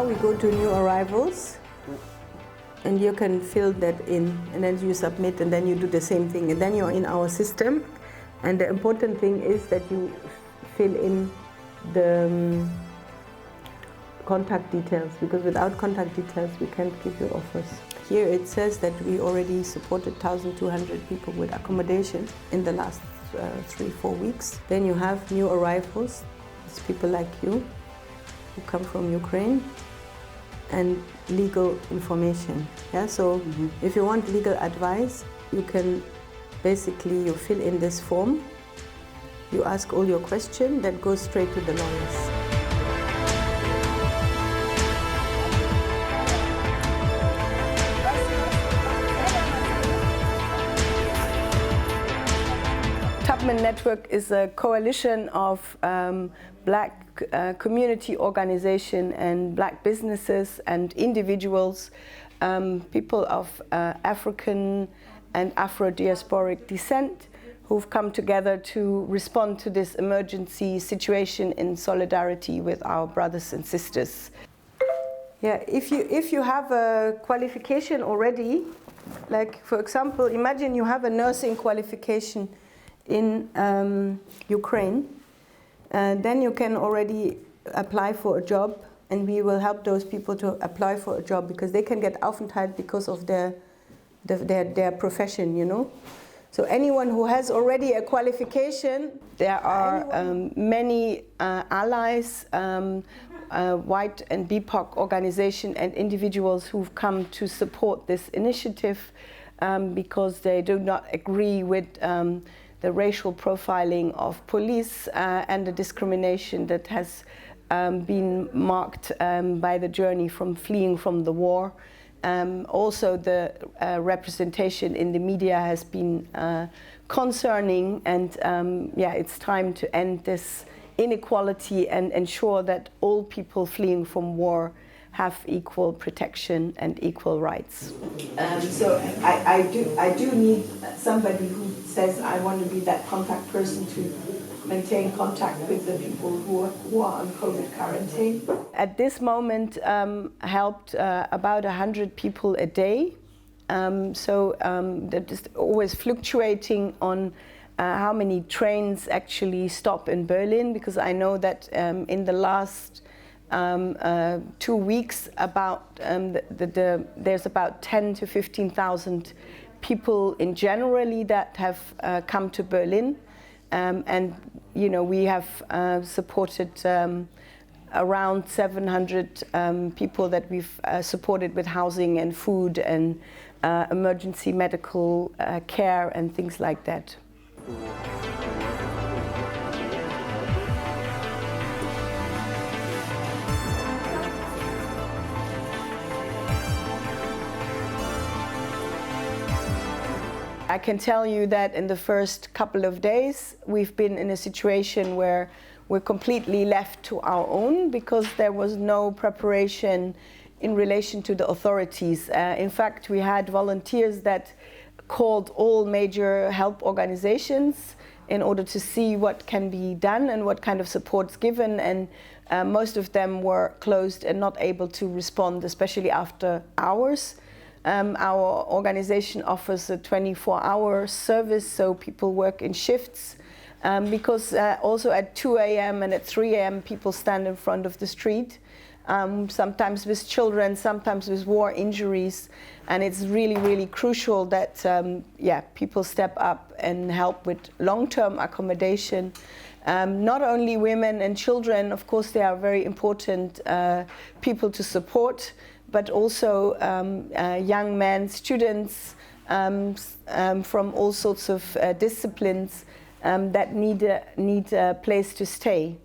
we go to new arrivals, and you can fill that in, and then you submit, and then you do the same thing, and then you're in our system. And the important thing is that you fill in the contact details, because without contact details we can't give you offers. Here it says that we already supported 1,200 people with accommodation in the last 3-4 weeks. Then you have new arrivals, it's people like you who come from Ukraine, and legal information. Yeah, so if you want legal advice, you can basically, you fill in this form, you ask all your questions, that goes straight to the lawyers. Tubman Network is a coalition of Black community organization and Black businesses and individuals, people of African and Afro-diasporic descent, who've come together to respond to this emergency situation in solidarity with our brothers and sisters. Yeah, if you have a qualification already, like for example, imagine you have a nursing qualification in Ukraine, then you can already apply for a job, and we will help those people to apply for a job, because they can get Aufenthalt because of their profession, you know. So anyone who has already a qualification, there are many allies, white and BIPOC organization and individuals who've come to support this initiative because they do not agree with the racial profiling of police and the discrimination that has been marked by the journey from fleeing from the war. Also, the representation in the media has been concerning, and yeah, it's time to end this inequality and ensure that all people fleeing from war have equal protection and equal rights. So I do need somebody who says, I want to be that contact person to maintain contact with the people who are on COVID quarantine. At this moment, helped about 100 people a day. That is always fluctuating on how many trains actually stop in Berlin, because I know that in the last 2 weeks, there's about 10 to 15,000 people in generally that have come to Berlin. And you know, we have supported around 700 people that we've supported with housing and food and emergency medical care and things like that. I can tell you that in the first couple of days, we've been in a situation where we're completely left to our own, because there was no preparation in relation to the authorities. In fact, we had volunteers that called all major help organizations in order to see what can be done and what kind of support's given, and most of them were closed and not able to respond, especially after hours. Our organization offers a 24-hour service, so people work in shifts, because also at 2 a.m. and at 3 a.m. people stand in front of the street, sometimes with children, sometimes with war injuries, and it's really, really crucial that people step up and help with long-term accommodation. Not only women and children, of course, they are very important people to support, but also young men, students from all sorts of disciplines that need a place to stay.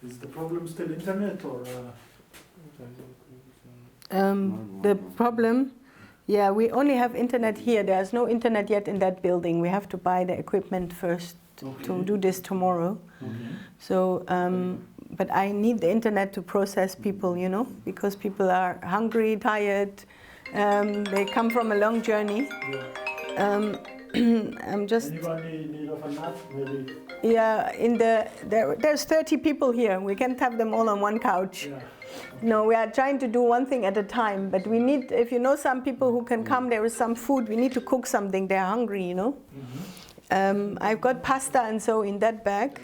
Is the problem still internet, or? The problem, yeah, we only have internet here. There's no internet yet in that building. We have to buy the equipment first to do this tomorrow. So, but I need the internet to process people, you know, because people are hungry, tired, they come from a long journey. I'm just. Anybody need of a nap? Maybe. Yeah, there's 30 people here. We can't have them all on one couch. Yeah. No, we are trying to do one thing at a time. But we need, if you know some people who can come, there is some food. We need to cook something. They're hungry, you know. I've got pasta and so in that bag.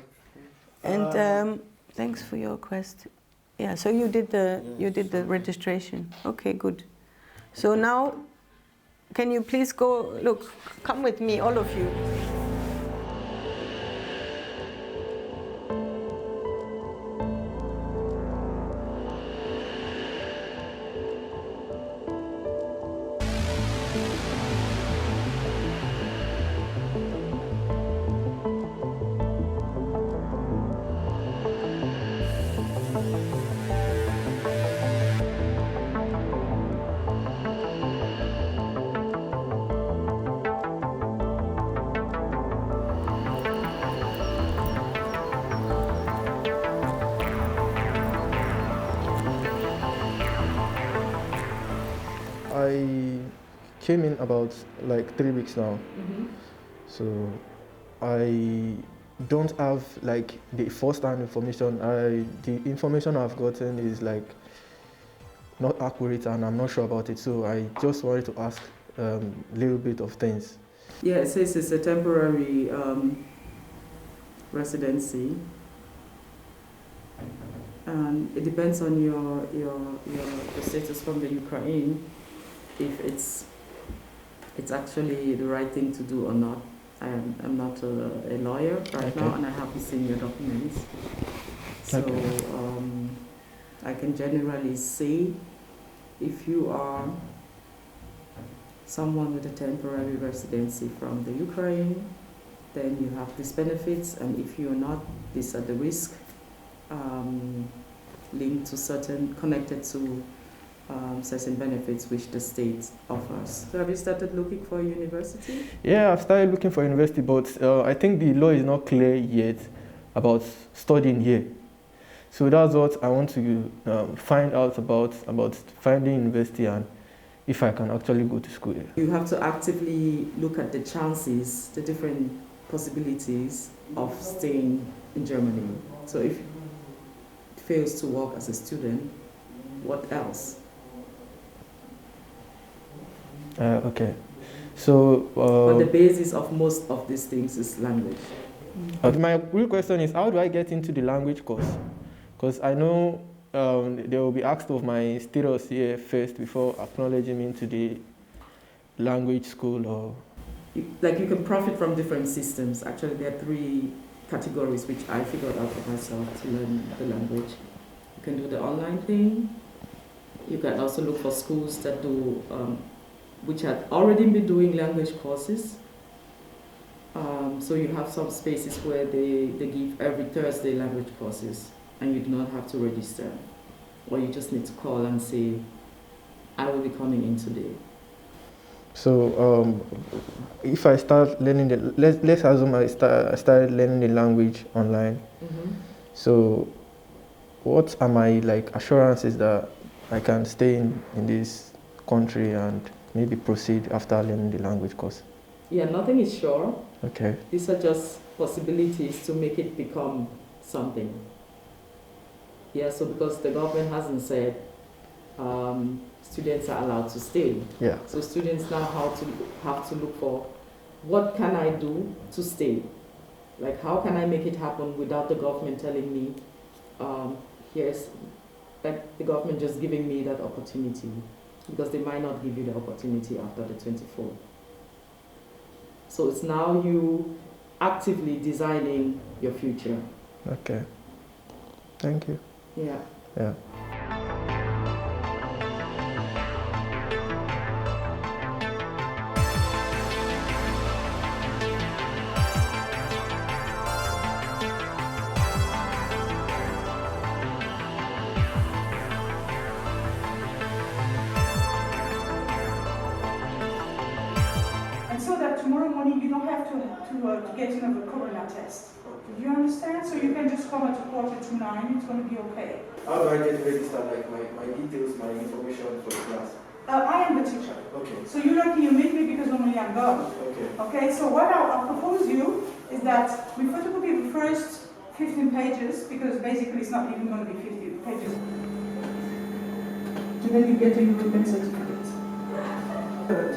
And thanks for your request. Yeah, so you did the registration. Okay, good. So now, can you please go, look, come with me, all of you. I came in about like 3 weeks now. So I don't have like the first-hand information. The information I've gotten is like not accurate and I'm not sure about it. So I just wanted to ask a little bit of things. Yeah, it says it's a temporary residency. And it depends on your status from the Ukraine, if it's actually the right thing to do or not. I'm not a lawyer right now, and I haven't seen your documents. So I can generally say if you are someone with a temporary residency from the Ukraine, then you have these benefits, and if you're not, these are the risks linked to connected to certain benefits which the state offers. So have you started looking for a university? Yeah, I've started looking for university, but I think the law is not clear yet about studying here. So that's what I want to find out about finding university and if I can actually go to school here. You have to actively look at the chances, the different possibilities of staying in Germany. So if it fails to work as a student, what else? Okay. So but the basis of most of these things is language. My real question is, how do I get into the language course? Because I know they will be asked of my status here first before acknowledging me into the language school. Or you can profit from different systems. Actually, there are 3 categories which I figured out for myself to learn the language. You can do the online thing. You can also look for schools that do, which have already been doing language courses. So you have some spaces where they give every Thursday language courses, and you do not have to register. Or you just need to call and say, I will be coming in today. So if I start learning let's assume I started learning the language online. So what are my assurances that I can stay in this country and maybe proceed after learning the language course? Yeah, nothing is sure. Okay. These are just possibilities to make it become something. Yeah, so because the government hasn't said students are allowed to stay. Yeah. So students now have to look for, what can I do to stay? Like, how can I make it happen without the government telling me, here's, like the government just giving me that opportunity, because they might not give you the opportunity after the 24th. So it's now you actively designing your future. Okay. Thank you. Yeah. Yeah. And so that tomorrow morning you don't have to get another corona test. Do you understand? So you can just come at 8:45, it's going to be okay. How do I get registered, like my details, my information for the class? I am the teacher. Okay. So you're lucky you meet me because normally I'm gone. Okay. Okay, so what I'll propose you is that we photocopy the first 15 pages, because basically it's not even going to be 50 pages. And then you get a European certificate. Third.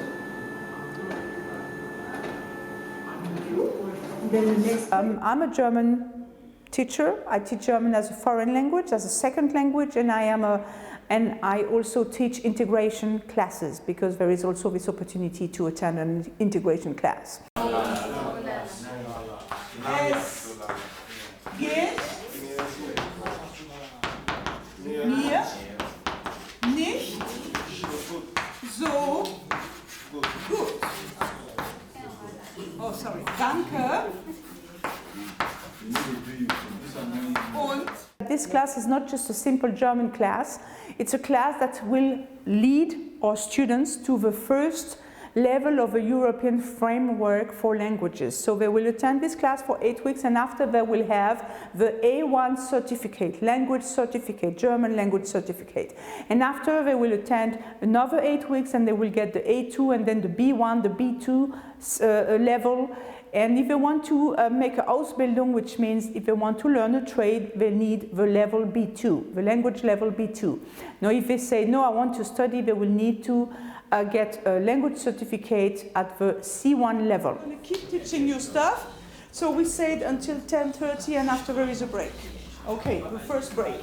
Then the next. I'm a German teacher. I teach German as a foreign language, as a second language, and I also teach integration classes, because there is also this opportunity to attend an integration class. Es geht mir nicht so gut. Oh, sorry. Danke. Und This class is not just a simple German class, it's a class that will lead our students to the first level of a European framework for languages. So they will attend this class for 8 weeks, and after they will have the A1 certificate, language certificate, German language certificate. And after they will attend another 8 weeks and they will get the A2 and then the B1, the B2 level. And if they want to make an Ausbildung, which means if they want to learn a trade, they need the level B2, the language level B2. Now, if they say, no, I want to study, they will need to get a language certificate at the C1 level. I'm going to keep teaching you stuff. So we said until 10:30 and after there is a break. Okay, the first break.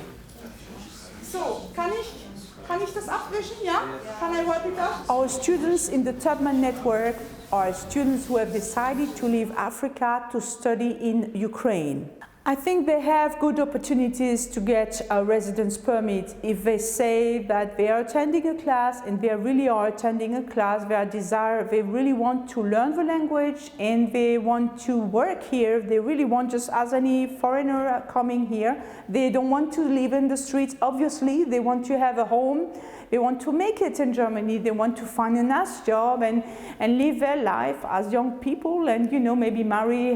So, kann ich das abwischen? Ja? Can I wipe it up? Our students in the Tubman network are students who have decided to leave Africa to study in Ukraine. I think they have good opportunities to get a residence permit if they say that they are attending a class and they really are attending a class, they really want to learn the language and they want to work here. They really want, just as any foreigner coming here, they don't want to live in the streets, obviously. They want to have a home. They want to make it in Germany. They want to find a nice job and live their life as young people and, you know, maybe marry,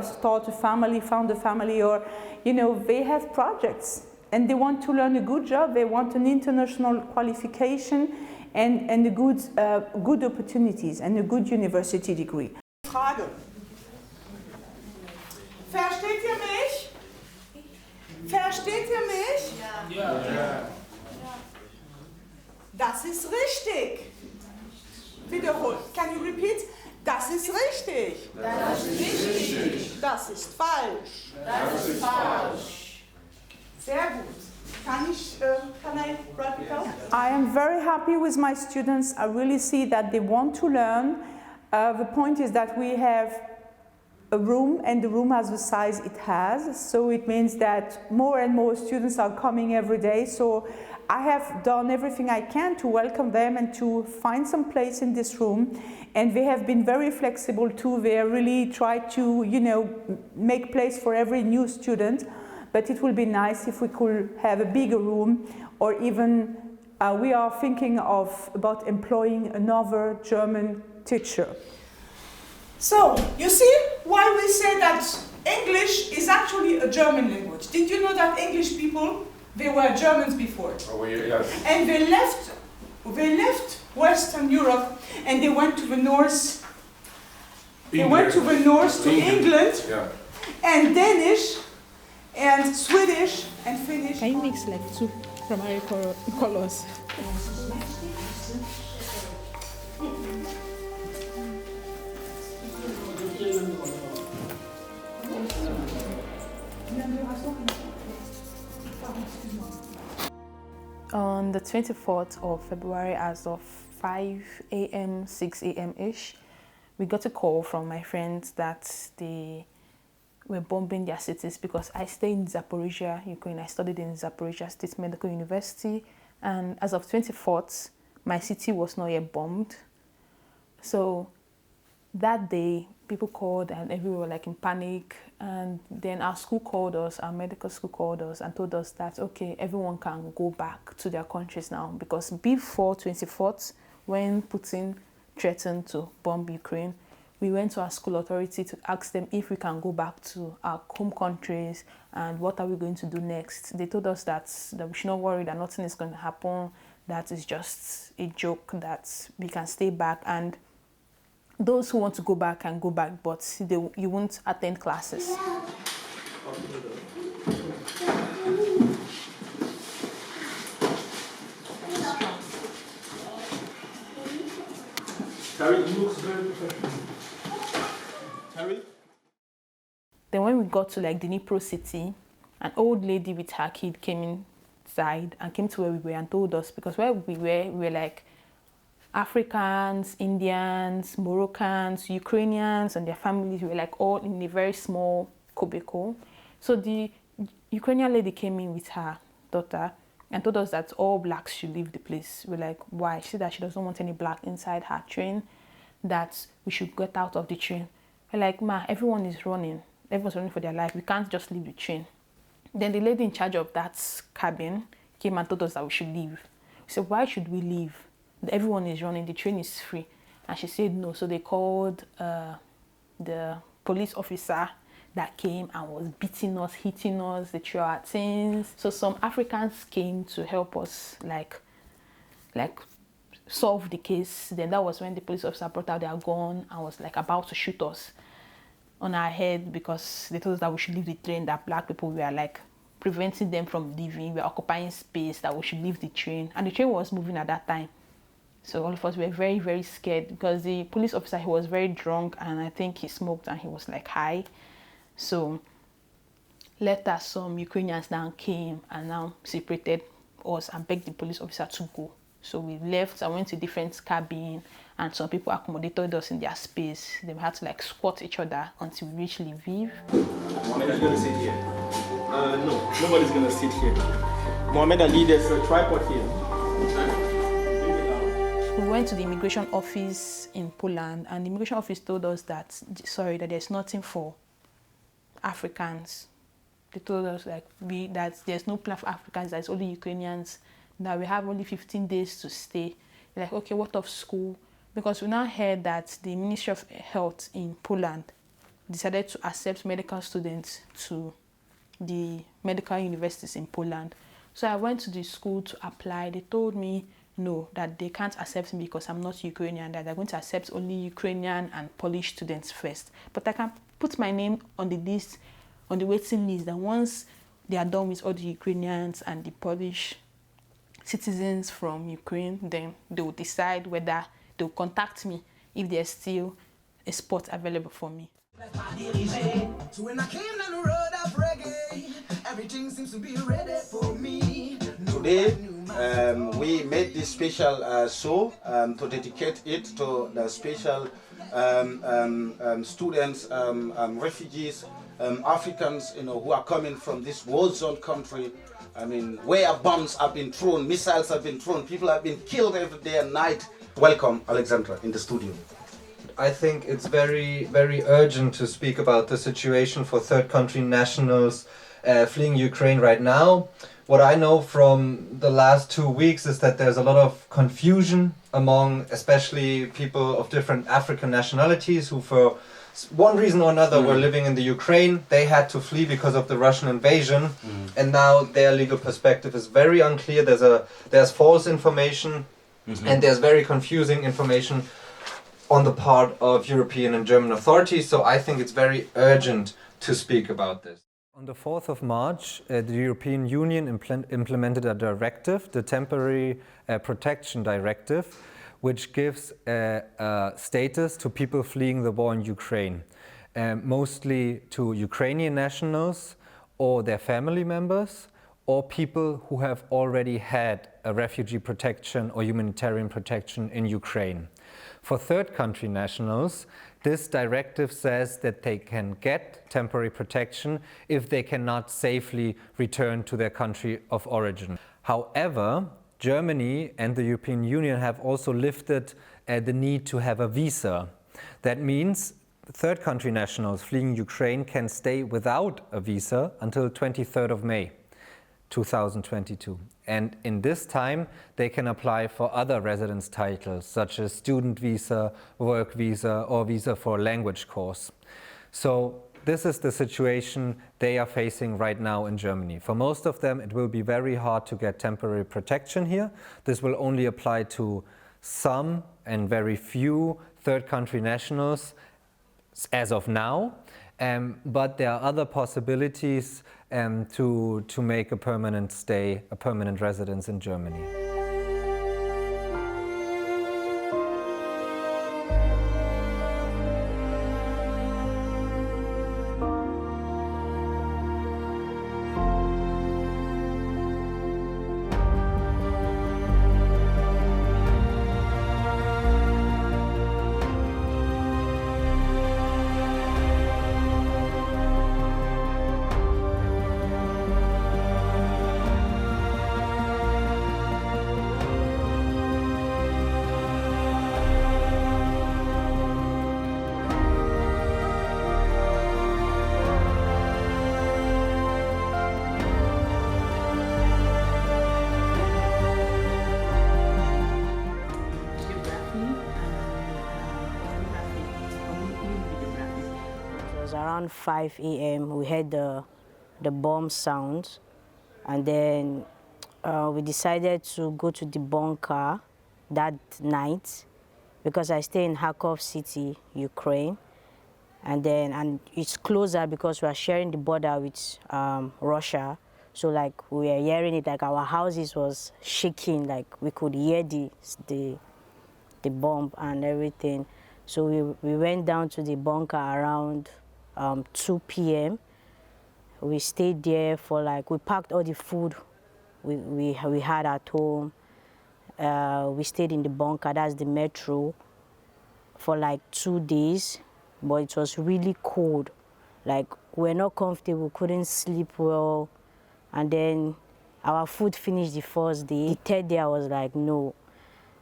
start a family, found a family, or, you know, they have projects and they want to learn a good job. They want an international qualification and a good opportunities and a good university degree. Frage. Versteht ihr mich? Versteht ihr mich? Ja. Das ist richtig. Wiederholt. Can you repeat? Das ist richtig. Das ist richtig. Das ist falsch. Das ist falsch. Sehr gut. Can I wrap it up? I am very happy with my students. I really see that they want to learn. The point is that we have a room and the room has the size it has. So it means that more and more students are coming every day. So I have done everything I can to welcome them and to find some place in this room. And they have been very flexible too. They really try to, you know, make place for every new student. But it will be nice if we could have a bigger room, or even we are thinking about employing another German teacher. So, you see why we say that English is actually a German language. Did you know that English people, they were Germans before? Oh, yes. And they left Western Europe and they went to the north. They went to the north to England, Yeah. and Danish and Swedish and Finnish. Kan niks left to primary colors. On the 24th of February, as of 5 a.m., 6 a.m.-ish, we got a call from my friends that they were bombing their cities, because I stay in Zaporizhia, Ukraine. I studied in Zaporizhia State Medical University, and as of 24th, my city was not yet bombed. So that day, people called and everyone were like in panic, and then our school called us, our medical school called us and told us that, okay, everyone can go back to their countries now, because before 24th, when Putin threatened to bomb Ukraine, we went to our school authority to ask them if we can go back to our home countries and what are we going to do next. They told us that we should not worry, that nothing is going to happen, that is just a joke, that we can stay back, and those who want to go back can go back, but you won't attend classes. Carrie, you look very professional. Carrie? Then when we got to like Dnipro city, an old lady with her kid came inside and came to where we were and told us, because where we were like Africans, Indians, Moroccans, Ukrainians and their families were like all in a very small cubicle. So the Ukrainian lady came in with her daughter and told us that all blacks should leave the place. We're like, why? She said that she doesn't want any black inside her train, that we should get out of the train. We're like, ma, everyone is running. Everyone's running for their life. We can't just leave the train. Then the lady in charge of that cabin came and told us that we should leave. We said, why should we leave? Everyone is running, the train is free. And she said no. So they called the police officer that came and was beating us, hitting us, they threw our things. So some Africans came to help us like solve the case. Then that was when the police officer brought out their gun and was like about to shoot us on our head, because they told us that we should leave the train, that black people were like preventing them from leaving, we were occupying space, that we should leave the train. And the train was moving at that time. So all of us were very, very scared, because the police officer, he was very drunk, and I think he smoked and he was like high. So later some Ukrainians now came and now separated us and begged the police officer to go. So we left and went to a different cabin, and some people accommodated us in their space. Then we had to like squat each other until we reached Lviv. Mohammed is going to sit here. No, nobody's going to sit here. Mohammed Ali, there's a tripod here. We went to the immigration office in Poland, and the immigration office told us that, sorry, that there's nothing for Africans. They told us like that there's no plan for Africans, there's only Ukrainians, that we have only 15 days to stay. We're like, okay, what of school? Because we now heard that the Ministry of Health in Poland decided to accept medical students to the medical universities in Poland. So I went to the school to apply. They told me no, that they can't accept me because I'm not Ukrainian, that they're going to accept only Ukrainian and Polish students first. But I can put my name on the list, on the waiting list, that once they are done with all the Ukrainians and the Polish citizens from Ukraine, then they will decide whether they will contact me if there's still a spot available for me. So when I came down the road of reggae, everything seems to be ready for me. Today, we made this special show to dedicate it to the special students, refugees, Africans, who are coming from this war zone country. I mean, where bombs have been thrown, missiles have been thrown, people have been killed every day and night. Welcome, Alexandra, in the studio. I think it's very, very urgent to speak about the situation for third country nationals fleeing Ukraine right now. What I know from the last 2 weeks is that there's a lot of confusion among especially people of different African nationalities who for one reason or another were living in the Ukraine. They had to flee because of the Russian invasion, and now their legal perspective is very unclear. There's false information and there's very confusing information on the part of European and German authorities, so I think it's very urgent to speak about this. On the 4th of March, the European Union implemented a directive, the Temporary Protection Directive, which gives status to people fleeing the war in Ukraine, mostly to Ukrainian nationals or their family members, or people who have already had a refugee protection or humanitarian protection in Ukraine. For third country nationals, this directive says that they can get temporary protection if they cannot safely return to their country of origin. However, Germany and the European Union have also lifted the need to have a visa. That means third country nationals fleeing Ukraine can stay without a visa until 23rd of May 2022. And in this time, they can apply for other residence titles, such as student visa, work visa, or visa for a language course. So this is the situation they are facing right now in Germany. For most of them, it will be very hard to get temporary protection here. This will only apply to some and very few third country nationals as of now. But there are other possibilities to make a permanent stay, a permanent residence in Germany. Around 5 a.m. we heard the bomb sounds, and then we decided to go to the bunker that night because I stay in Kharkov city, Ukraine, and it's closer because we are sharing the border with Russia. So like we were hearing it, like our houses was shaking, like we could hear the bomb and everything. So we went down to the bunker around 2 p.m. We stayed there for like, we packed all the food we had at home. We stayed in the bunker, that's the metro, for like 2 days, but it was really cold. Like, we're not comfortable, couldn't sleep well. And then our food finished the first day. The third day I was like, no,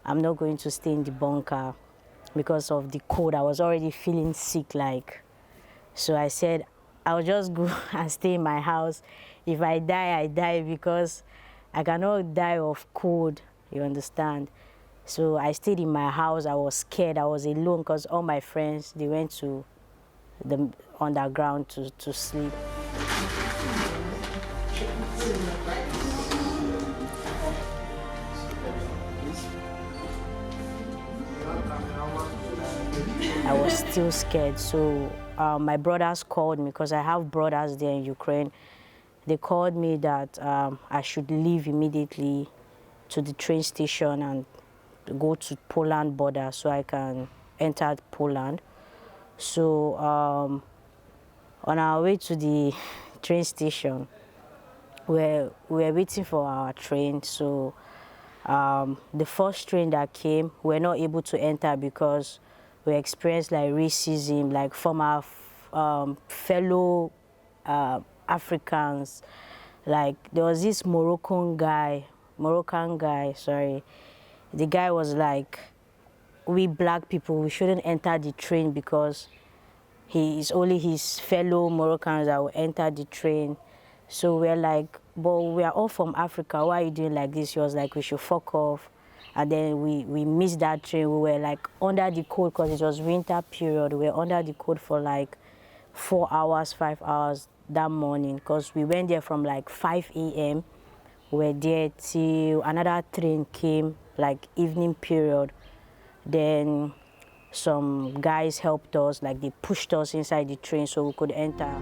I'm not going to stay in the bunker because of the cold. I was already feeling sick, like. So I said, I'll just go and stay in my house. If I die, I die, because I cannot die of cold, you understand? So I stayed in my house. I was scared. I was alone because all my friends, they went to the underground to sleep. I was still scared, so my brothers called me, because I have brothers there in Ukraine. They called me that I should leave immediately to the train station and go to Poland border so I can enter Poland. So on our way to the train station, we were waiting for our train. So the first train that came, we were not able to enter because we experienced like racism, like from our fellow Africans. Like there was this Moroccan guy, sorry. The guy was like, we black people, we shouldn't enter the train because it's only his fellow Moroccans that will enter the train. So we're like, but we are all from Africa, why are you doing like this? He was like, we should fuck off. And then we missed that train. We were like under the cold because it was winter period. We were under the cold for like 4 hours, 5 hours that morning, because we went there from like 5 a.m. We were there till another train came, like evening period. Then some guys helped us, like they pushed us inside the train so we could enter.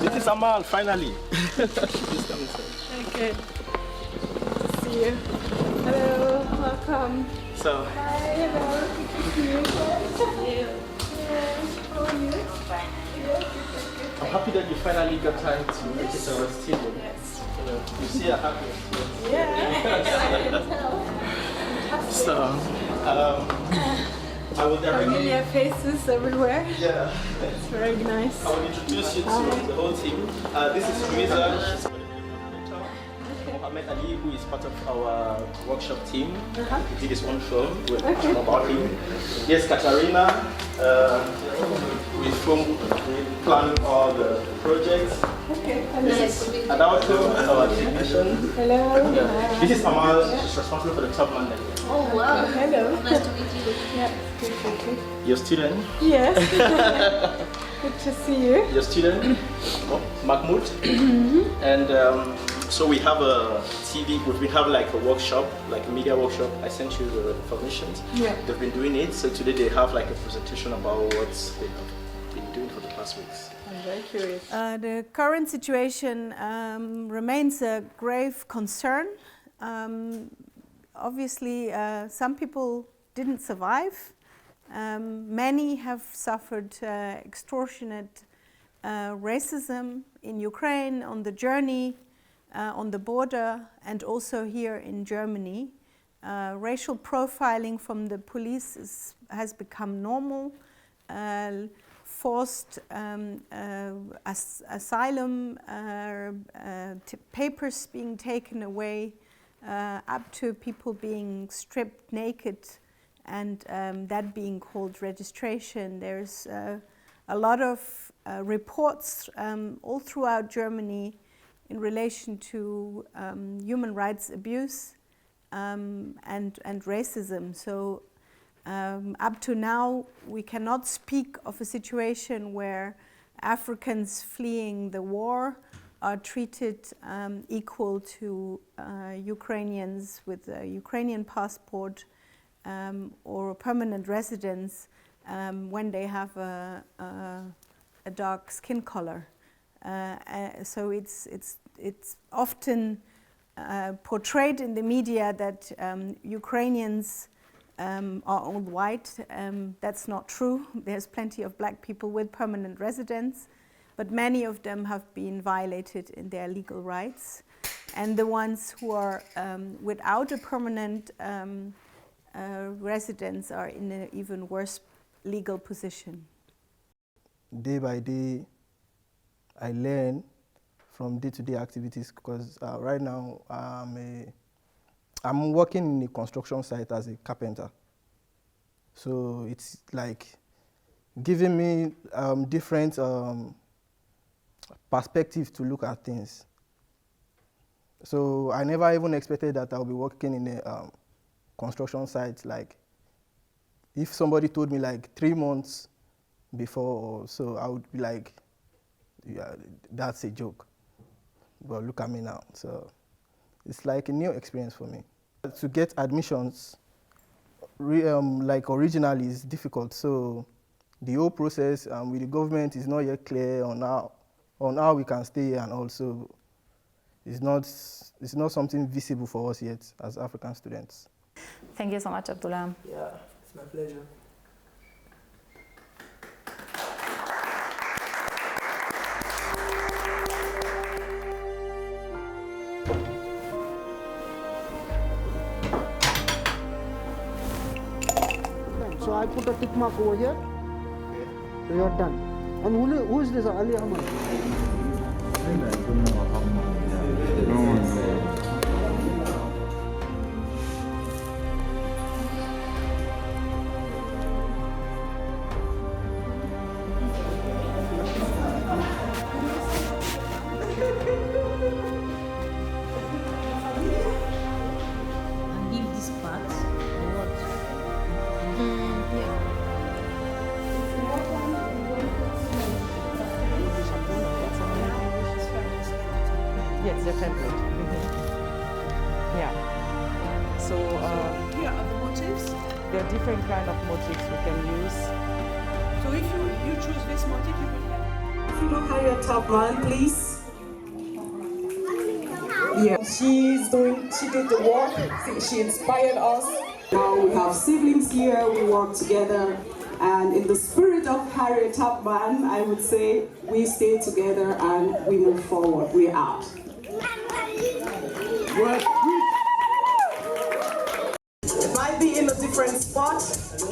This is Amal, finally. Okay. See you. Hello, welcome. So. Hi, hello. Good to see you. How are you? I'm happy that you finally got time to make it our studio. Yes. You see a happy. Yeah. So, I will directly. Familiar faces everywhere. Yeah. It's very nice. I will introduce you to the whole team. This is Louisa. She's going to be a Ahmed Ali, who is part of our workshop team. He did his own film with about him. Here's Katarina, with whom we plan all the projects. Okay. This is Adalto, our technician. Hello. Yeah. This is Amal, she's responsible for the top man. Oh wow. Hello. Nice to meet you. Yeah, good to meet you. Your student. Yes. Good to see you. Your student, Mahmoud. And so we have a TV, we have like a workshop, like a media workshop. I sent you the information. Yeah. They've been doing it, so today they have like a presentation about what they have been doing for the past weeks. I'm very curious. The current situation remains a grave concern. Obviously, some people didn't survive. Many have suffered extortionate racism in Ukraine, on the journey, on the border, and also here in Germany. Racial profiling from the police has become normal. Forced asylum papers being taken away, up to people being stripped naked, and that being called registration. There's a lot of reports all throughout Germany in relation to human rights abuse and racism. So up to now, we cannot speak of a situation where Africans fleeing the war are treated equal to Ukrainians with a Ukrainian passport or permanent residence when they have a dark skin color. So it's often portrayed in the media that Ukrainians are all white. That's not true. There's plenty of black people with permanent residence, but many of them have been violated in their legal rights. And the ones who are without a permanent residence are in an even worse legal position. Day by day, I learn from day-to-day activities because right now I'm working in a construction site as a carpenter. So it's like giving me different perspective to look at things. So I never even expected that I'll be working in a construction site. Like if somebody told me like 3 months before, so I would be like, yeah, that's a joke. But look at me now. So it's like a new experience for me. To get admissions, like originally, is difficult. So the whole process with the government is not yet clear on how we can stay, and also it's not something visible for us yet as African students. Thank you so much, Abdullah. Yeah, it's my pleasure. So I put a tick mark over here. So you're done. And who is this Ali Ahmad? Yes, the template. Yeah. So Here are the motifs. there are different kind of motifs we can use. So if you choose this motif, you will have. If you know Harriet Tubman, please. Yeah, she did the work. She inspired us. Now we have siblings here. We work together. And in the spirit of Harriet Tubman, I would say we stay together and we move forward. We're out. It might be in a different spot,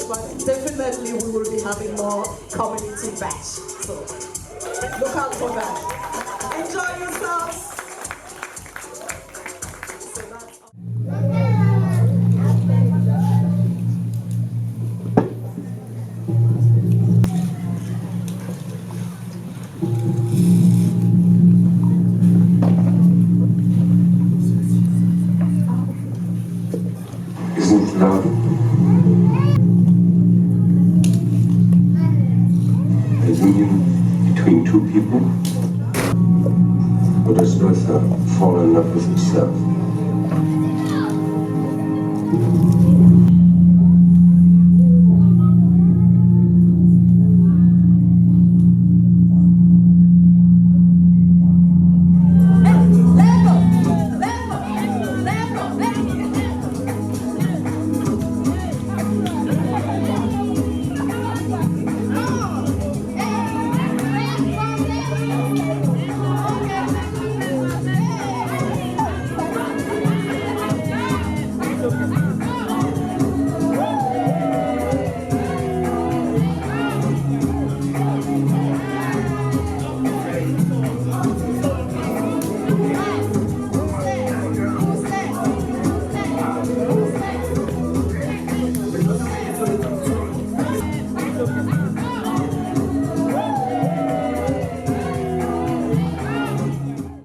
but definitely we will be having more community bash. So look out for that. Enjoy yourselves. Buddha's birth fall in love with himself.